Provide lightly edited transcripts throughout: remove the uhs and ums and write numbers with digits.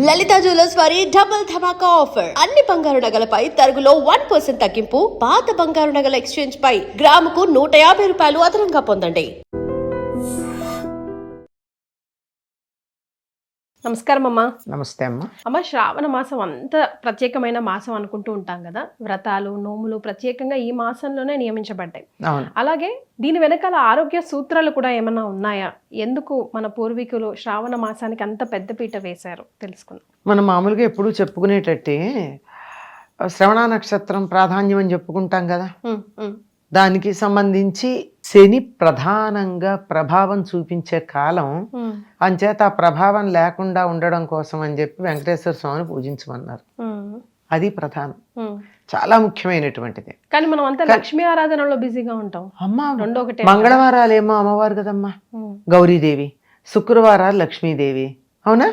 లలిత jewellers వారి double ధమాకా offer. అన్ని బంగారు నగలపై తరుగులో 1% తగ్గింపు. పాత బంగారు నగల ఎక్స్చేంజ్ పై గ్రాముకు 150 రూపాయలు అదనంగా పొందండి. నమస్కారం అమ్మా. నమస్తే అమ్మ. అమ్మ, శ్రావణ మాసం అంత ప్రత్యేకమైన మాసం అనుకుంటూ ఉంటాం కదా. వ్రతాలు, నోములు ప్రత్యేకంగా ఈ మాసంలోనే నియమించబడ్డాయి. అలాగే దీని వెనకాల ఆరోగ్య సూత్రాలు కూడా ఏమన్నా ఉన్నాయా? ఎందుకు మన పూర్వీకులు శ్రావణ మాసానికి అంత పెద్దపీట వేశారు తెలుసుకుందాం. మనం మామూలుగా ఎప్పుడు చెప్పుకునేటట్టే శ్రవణ నక్షత్రం ప్రాధాన్యం అని చెప్పుకుంటాం కదా. దానికి సంబంధించి శని ప్రధానంగా ప్రభావం చూపించే కాలం. అంచేత ఆ ప్రభావం లేకుండా ఉండడం కోసం అని చెప్పి వెంకటేశ్వర స్వామిని పూజించమన్నారు. అది ప్రధానం, చాలా ముఖ్యమైనటువంటిది. కానీ మనం అంతా లక్ష్మీ ఆరాధనలో బిజీగా ఉంటాం అమ్మా. మంగళవారాలేమో అమ్మవారు కదమ్మా, గౌరీదేవి. శుక్రవారాలు లక్ష్మీదేవి, అవునా?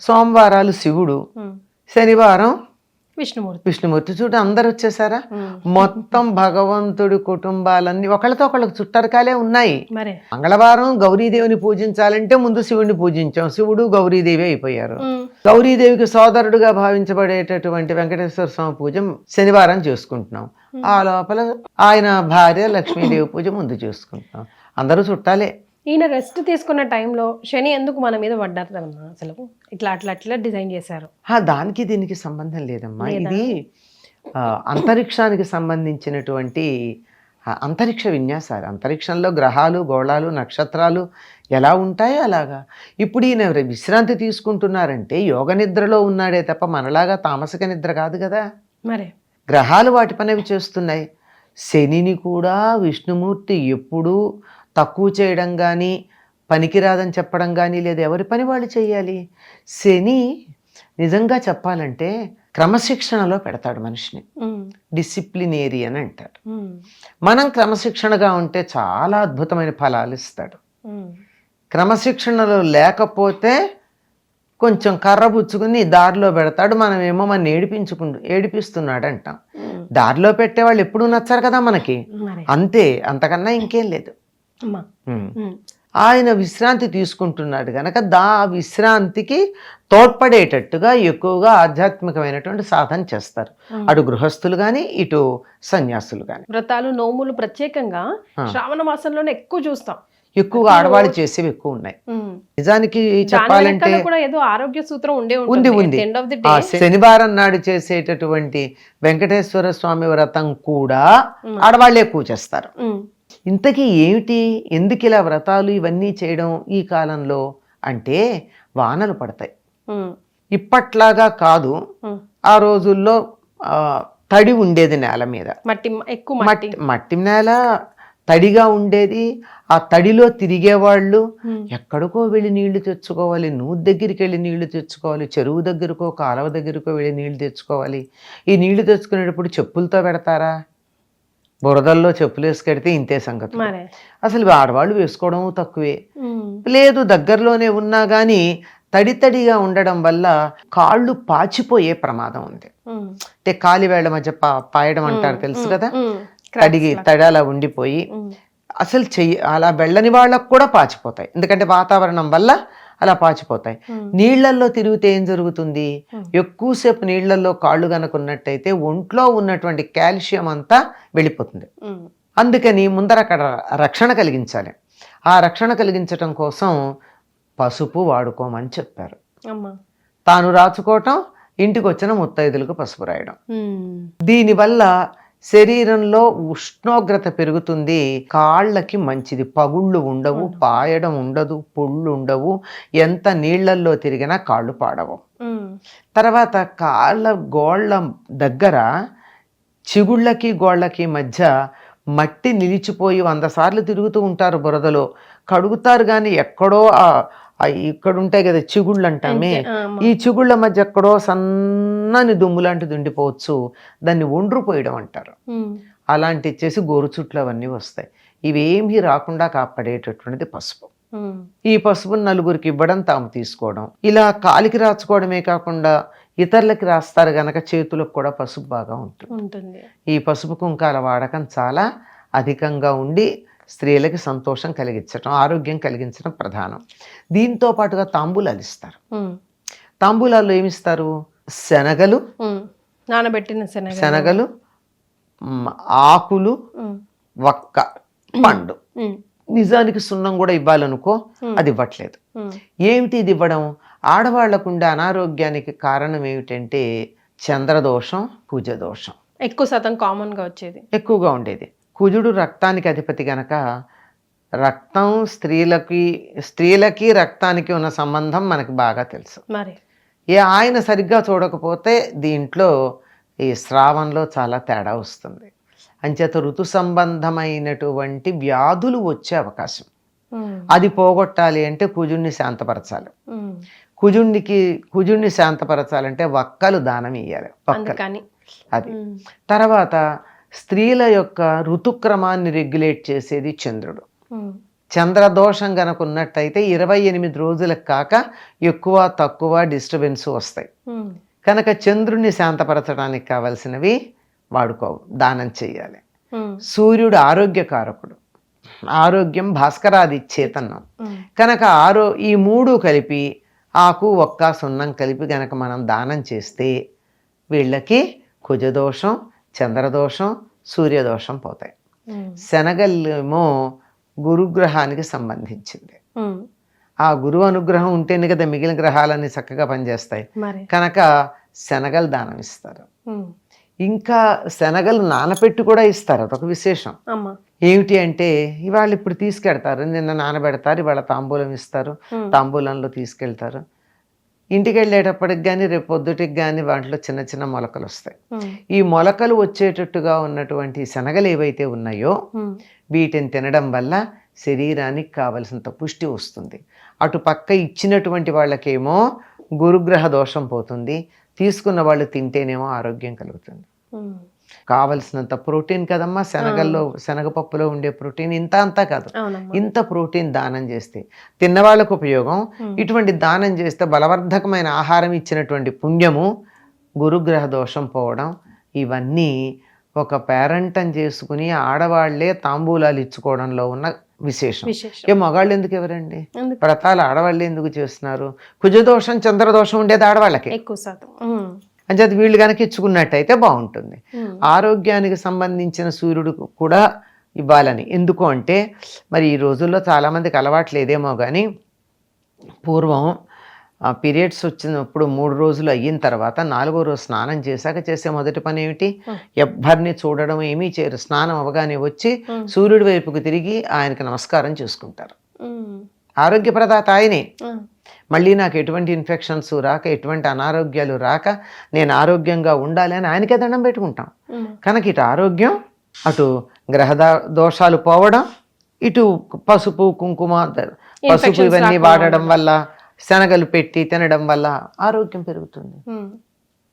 సోమవారాలు శివుడు, శనివారం విష్ణుమూర్తి. చూడు, అందరు వచ్చేసారా? మొత్తం భగవంతుడి కుటుంబాలన్నీ ఒకళ్ళతో ఒకళ్ళకి చుట్టరికాలే ఉన్నాయి. మంగళవారం గౌరీదేవిని పూజించాలంటే ముందు శివుడిని పూజించాం, శివుడు గౌరీదేవి అయిపోయారు. గౌరీదేవికి సోదరుడుగా భావించబడేటటువంటి వెంకటేశ్వర స్వామి పూజ శనివారం చేసుకుంటున్నాం. ఆ లోపల ఆయన భార్య లక్ష్మీదేవి పూజ ముందు చేసుకుంటున్నాం. అందరూ చుట్టాలే. ఈయన రెస్ట్ తీసుకున్న టైంలో శని ఎందుకు మన మీద పడ్డారు కదమ్మా? అసలు అట్లా డిజైన్ చేశారు. దానికి దీనికి సంబంధం లేదమ్మా. ఇది అంతరిక్షానికి సంబంధించినటువంటి అంతరిక్ష విన్యాసాలు. అంతరిక్షంలో గ్రహాలు, గోళాలు, నక్షత్రాలు ఎలా ఉంటాయో అలాగా. ఇప్పుడు ఈయన విశ్రాంతి తీసుకుంటున్నారంటే యోగ నిద్రలో ఉన్నాడే తప్ప మనలాగా తామసిక నిద్ర కాదు కదా. మరి గ్రహాలు వాటి పనివి చేస్తున్నాయి. శనిని కూడా విష్ణుమూర్తి ఎప్పుడూ తక్కువ చేయడం కానీ, పనికిరాదని చెప్పడం కానీ లేదు. ఎవరి పని వాళ్ళు చేయాలి. శని నిజంగా చెప్పాలంటే క్రమశిక్షణలో పెడతాడు మనిషిని. డిసిప్లినేరియన్ అంటారు. మనం క్రమశిక్షణగా ఉంటే చాలా అద్భుతమైన ఫలాలు ఇస్తాడు. క్రమశిక్షణలో లేకపోతే కొంచెం కర్ర పుచ్చుకుని దారిలో పెడతాడు. మనమేమో మన ఏడిపిస్తున్నాడు అంటాం. దారిలో పెట్టేవాళ్ళు ఎప్పుడూ నచ్చారు కదా మనకి. అంతే, అంతకన్నా ఇంకేం లేదు. ఆయన విశ్రాంతి తీసుకుంటున్నాడు కనుక విశ్రాంతికి తోడ్పడేటట్టుగా ఎక్కువగా ఆధ్యాత్మికమైనటువంటి సాధన చేస్తారు. అటు గృహస్థులు కానీ, ఇటు సన్యాసులు కానీ. వ్రతాలు, నోములు ప్రత్యేకంగా శ్రావణ మాసంలోనే ఎక్కువ చూస్తాం. ఎక్కువగా ఆడవాళ్ళు చేసేవి ఎక్కువ ఉన్నాయి. నిజానికి చెప్పాలంటే ఏదో ఆరోగ్య సూత్రం ఉంది. ఆ శనివారం నాడు చేసేటటువంటి వెంకటేశ్వర స్వామి వ్రతం కూడా ఆడవాళ్ళే ఎక్కువ చేస్తారు. ఇంతకీ ఏమిటి, ఎందుకు ఇలా వ్రతాలు ఇవన్నీ చేయడం ఈ కాలంలో అంటే వానలు పడతాయి. ఇప్పట్లాగా కాదు. ఆ రోజుల్లో తడి ఉండేది నేల మీద, మట్టి నేల తడిగా ఉండేది. ఆ తడిలో తిరిగేవాళ్ళు ఎక్కడికో వెళ్ళి నీళ్లు తెచ్చుకోవాలి. నూతి దగ్గరికి వెళ్ళి నీళ్లు తెచ్చుకోవాలి, చెరువు దగ్గరకో కాలువ దగ్గరకో వెళ్ళి నీళ్లు తెచ్చుకోవాలి. ఈ నీళ్లు తెచ్చుకునేటప్పుడు చెప్పులతో పెడతారా? బురదల్లో చెప్పులు వేసుకెడితే ఇంతే సంగతి. అసలు ఆడవాళ్ళు వేసుకోవడం తక్కువే. లేదు, దగ్గరలోనే ఉన్నా కానీ తడితడిగా ఉండడం వల్ల కాళ్ళు పాచిపోయే ప్రమాదం ఉంది. అంటే కాలివేళ్ల మధ్య పాయడం అంటారు, తెలుసు కదా. తడి అలా ఉండిపోయి అసలు అలా వెళ్ళని వాళ్ళకు కూడా పాచిపోతాయి. ఎందుకంటే వాతావరణం వల్ల అలా పాచిపోతాయి. నీళ్లల్లో తిరిగితే ఏం జరుగుతుంది? ఎక్కువసేపు నీళ్లలో కాళ్ళు కనుకున్నట్టయితే ఒంట్లో ఉన్నటువంటి కాల్షియం అంతా వెళ్ళిపోతుంది. అందుకని ముందర అక్కడ రక్షణ కలిగించాలి. ఆ రక్షణ కలిగించటం కోసం పసుపు వాడుకోమని చెప్పారు. తాను రాచుకోవటం, ఇంటికి వచ్చిన ముత్తైదులకు పసుపు రాయడం. దీనివల్ల శరీరంలో ఉష్ణోగ్రత పెరుగుతుంది, కాళ్ళకి మంచిది. పగుళ్ళు ఉండవు, పాయడం ఉండదు, పొళ్ళు ఉండవు. ఎంత నీళ్లల్లో తిరిగినా కాళ్ళు పాడవు. తర్వాత కాళ్ళ గోళ్ళ దగ్గర చిగుళ్ళకి గోళ్ళకి మధ్య మట్టి నిలిచిపోయి 100 సార్లు తిరుగుతూ ఉంటారు. బురదలో కడుగుతారు కానీ ఎక్కడో ఇక్కడ ఉంటాయి కదా చిగుళ్ళు అంటామే, ఈ చిగుళ్ళ మధ్య ఎక్కడో సన్నని దుమ్ము లాంటిది ఉండిపోవచ్చు. దాన్ని ఒండ్రుపోయడం అంటారు. అలాంటి చేసి గోరుచుట్లు అవన్నీ వస్తాయి. ఇవేమీ రాకుండా కాపాడేటటువంటిది పసుపు. ఈ పసుపును నలుగురికి ఇవ్వడం, తాము తీసుకోవడం. ఇలా కాలికి రాచుకోవడమే కాకుండా ఇతరులకి రాస్తారు గనక చేతులకు కూడా పసుపు బాగా ఉంటుంది. ఈ పసుపు కుంకాల వాడకం చాలా అధికంగా ఉండి స్త్రీలకి సంతోషం కలిగించడం, ఆరోగ్యం కలిగించడం ప్రధానం. దీంతో పాటుగా తాంబూలాలు ఇస్తారు. తాంబూలాల్లో ఏమిస్తారు? శనగలు, నానబెట్టిన శనగలు, ఆకులు, వక్క, పండు. నిజానికి సున్నం కూడా ఇవ్వాలనుకో, అది ఇవ్వట్లేదు. ఏమిటి ఇది ఇవ్వడం? ఆడవాళ్లకుండే అనారోగ్యానికి కారణం ఏమిటంటే చంద్రదోషం, కుజదోషం ఎక్కువ శాతం కామన్ గా వచ్చేది, ఎక్కువగా ఉండేది. కుజుడు రక్తానికి అధిపతి గనక రక్తం స్త్రీలకి రక్తానికి ఉన్న సంబంధం మనకి బాగా తెలుసు. మరి ఆయన సరిగ్గా చూడకపోతే దీంట్లో ఈ స్రావంలో చాలా తేడా వస్తుంది. అంచేత ఋతు సంబంధమైనటువంటి వ్యాధులు వచ్చే అవకాశం. అది పోగొట్టాలి అంటే కుజుడిని శాంతపరచాలి. కుజుడిని శాంతపరచాలంటే వక్కలు దానం ఇయ్యాలి. వక్కలు అది. తర్వాత స్త్రీల యొక్క ఋతుక్రమాన్ని రెగ్యులేట్ చేసేది చంద్రుడు. చంద్రదోషం గనక ఉన్నట్టయితే 28 రోజులకు కాక ఎక్కువ తక్కువ డిస్టర్బెన్స్ వస్తాయి. కనుక చంద్రుడిని శాంతపరచడానికి కావలసినవి దానం చెయ్యాలి. సూర్యుడు ఆరోగ్యకారకుడు, ఆరోగ్యం భాస్కరాది చేతనం కనుక ఈ 3 కలిపి ఆకు, ఒక్క, సున్నం కలిపి గనక మనం దానం చేస్తే వీళ్ళకి కుజదోషం, చంద్రదోషం, సూర్యదోషం పోతాయి. శనగలేమో గురుగ్రహానికి సంబంధించింది. ఆ గురువు అనుగ్రహం ఉంటేనే కదా మిగిలిన గ్రహాలన్నీ చక్కగా పనిచేస్తాయి. కనుక శనగలు దానం ఇస్తారు. ఇంకా శనగలు నానపెట్టి కూడా ఇస్తారు. అదొక విశేషం. ఏమిటి అంటే ఇవాళ ఇప్పుడు తీసుకెళ్తారు, నిన్న నానబెడతారు, ఇవాళ తాంబూలం ఇస్తారు, తాంబూలంలో తీసుకెళ్తారు. ఇంటికి వెళ్ళేటప్పటికి కానీ రేపు పొద్దుటికి కానీ వాటిలో చిన్న చిన్న మొలకలు వస్తాయి. ఈ మొలకలు వచ్చేటట్టుగా ఉన్నటువంటి శనగలు ఏవైతే ఉన్నాయో వీటిని తినడం వల్ల శరీరానికి కావలసినంత పుష్టి వస్తుంది. అటు పక్క ఇచ్చినటువంటి వాళ్ళకేమో గురుగ్రహ దోషం పోతుంది, తీసుకున్న వాళ్ళు తింటేనేమో ఆరోగ్యం కలుగుతుంది. కావలసినంత ప్రోటీన్ కదమ్మా శనగల్లో, శనగపప్పులో ఉండే ప్రోటీన్ ఇంత అంతా కాదు. ఇంత ప్రోటీన్ దానం చేస్తే తిన్నవాళ్ళకు ఉపయోగం. ఇటువంటి దానం చేస్తే బలవర్ధకమైన ఆహారం ఇచ్చినటువంటి పుణ్యము, గురుగ్రహ దోషం పోవడం, ఇవన్నీ ఒక పేరంటం చేసుకుని ఆడవాళ్లే తాంబూలాలు ఇచ్చుకోవడంలో ఉన్న విశేషం. మగాళ్ళు ఎందుకు ఎవరండి వ్రతాలు ఆడవాళ్ళే ఎందుకు చేస్తున్నారు? కుజదోషం, చంద్రదోషం ఉండేది ఆడవాళ్ళకి ఎక్కువ శాతం. అంచేత వీళ్ళు కనుక ఇచ్చుకున్నట్టయితే బాగుంటుంది. ఆరోగ్యానికి సంబంధించిన సూర్యుడు కూడా ఇవ్వాలని. ఎందుకు అంటే మరి ఈ రోజుల్లో చాలామందికి అలవాట్లేదేమో కానీ పూర్వం పీరియడ్స్ వచ్చినప్పుడు 3 రోజులు అయిన తర్వాత 4వ రోజు స్నానం చేశాక చేసే మొదటి పని ఏమిటి? ఎవ్వరిని చూడడం ఏమీ చేయరు. స్నానం అవగానే వచ్చి సూర్యుడి వైపుకు తిరిగి ఆయనకు నమస్కారం చేసుకుంటారు. ఆరోగ్యప్రదాత ఆయనే. మళ్ళీ నాకు ఎటువంటి ఇన్ఫెక్షన్స్ రాక, ఎటువంటి అనారోగ్యాలు రాక నేను ఆరోగ్యంగా ఉండాలి అని ఆయనకే దండం పెట్టుకుంటాం. కనుక ఇటు ఆరోగ్యం, అటు గ్రహ దోషాలు పోవడం, ఇటు పసుపు, కుంకుమ, పసుపు ఇవన్నీ వాడడం వల్ల, శనగలు పెట్టి తినడం వల్ల ఆరోగ్యం పెరుగుతుంది.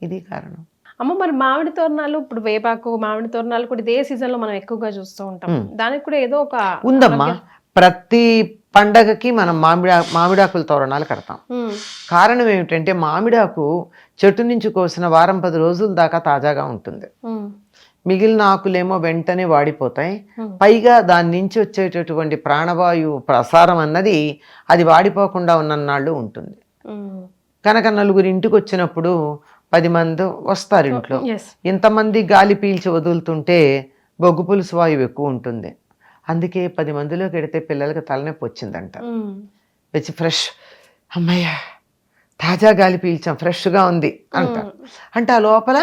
ఇది కారణం. అమ్మ మరి మామిడి తోరణాలు, ఇప్పుడు వేపాకు, మామిడి తోరణాలు కూడా ఇదే సీజన్ లో మనం ఎక్కువగా చూస్తూ ఉంటాం. దానికి కూడా ఏదో ఒక ఉందమ్మా. ప్రతి పండగకి మనం మామిడాకుల తోరణాలు కడతాం. కారణం ఏమిటంటే మామిడాకు చెట్టు నుంచి కోసిన 10 రోజుల దాకా తాజాగా ఉంటుంది. మిగిలిన ఆకులేమో వెంటనే వాడిపోతాయి. పైగా దాని నుంచి వచ్చేటటువంటి ప్రాణవాయువు ప్రసారం అన్నది అది వాడిపోకుండా ఉన్నన్నాళ్ళు ఉంటుంది. కనుక నలుగురు ఇంటికి వచ్చినప్పుడు 10 మంది వస్తారు ఇంట్లో. ఇంతమంది గాలి పీల్చి వదులుతుంటే బొగ్గు పులుసు వాయువు ఎక్కువ ఉంటుంది. అందుకే 10 మందిలోకి ఎడితే పిల్లలకి తలనొప్పి వచ్చిందంట. వచ్చి ఫ్రెష్, అమ్మయ్య తాజా గాలి పీల్చాం, ఫ్రెష్గా ఉంది అంటారు. అంటే ఆ లోపల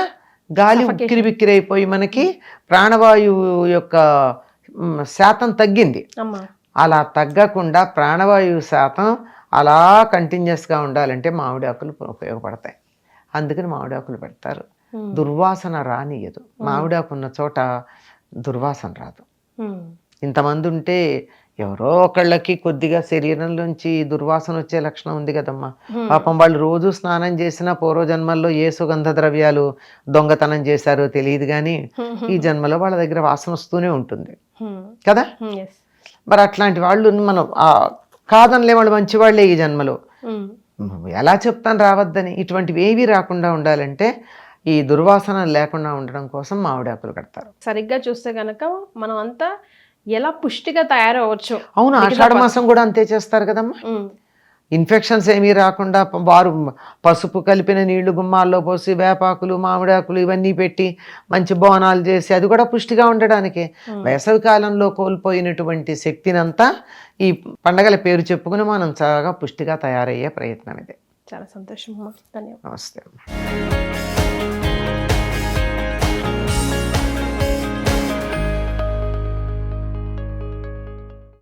గాలి ఉక్కిరి బిక్కిరి అయిపోయి మనకి ప్రాణవాయువు యొక్క శాతం తగ్గింది. అలా తగ్గకుండా ప్రాణవాయువు శాతం అలా కంటిన్యూస్గా ఉండాలంటే మామిడి ఆకులు ఉపయోగపడతాయి. అందుకని మామిడి ఆకులు పెడతారు. దుర్వాసన రానియదు. మామిడాకు ఉన్న చోట దుర్వాసన రాదు. ఇంతమంది ఉంటే ఎవరో ఒకళ్ళకి కొద్దిగా శరీరంలోంచి దుర్వాసన వచ్చే లక్షణం ఉంది కదమ్మా. పాపం వాళ్ళు రోజు స్నానం చేసినా పూర్వజన్మల్లో ఏ సుగంధ ద్రవ్యాలు దొంగతనం చేశారో తెలియదు కానీ ఈ జన్మలో వాళ్ళ దగ్గర వాసన వస్తూనే ఉంటుంది కదా. మరి అట్లాంటి వాళ్ళు మనం కాదనిలే, వాళ్ళు మంచి వాళ్ళే ఈ జన్మలో. ఎలా చెప్తాను రావద్దని? ఇటువంటివి ఏవి రాకుండా ఉండాలంటే ఈ దుర్వాసన లేకుండా ఉండడం కోసం మామిడాకులు కడతారు. సరిగ్గా చూస్తే గనక మనం అంతా ఎలా పుష్టిగా తయారవచ్చు. అవును, ఆషాఢ మాసం కూడా అంతే చేస్తారు కదమ్మా. ఇన్ఫెక్షన్స్ ఏమీ రాకుండా వారు పసుపు కలిపిన నీళ్లు గుమ్మాల్లో పోసి వేపాకులు మామిడాకులు ఇవన్నీ పెట్టి మంచి బోనాలు చేసి అది కూడా పుష్టిగా ఉండడానికి వేసవి కాలంలో కోల్పోయినటువంటి శక్తినంతా ఈ పండగల పేరు చెప్పుకుని మనం చాలా పుష్టిగా తయారయ్యే ప్రయత్నం ఇది. చాలా సంతోషం అమ్మా. ధన్యవాదాలు. నమస్తే.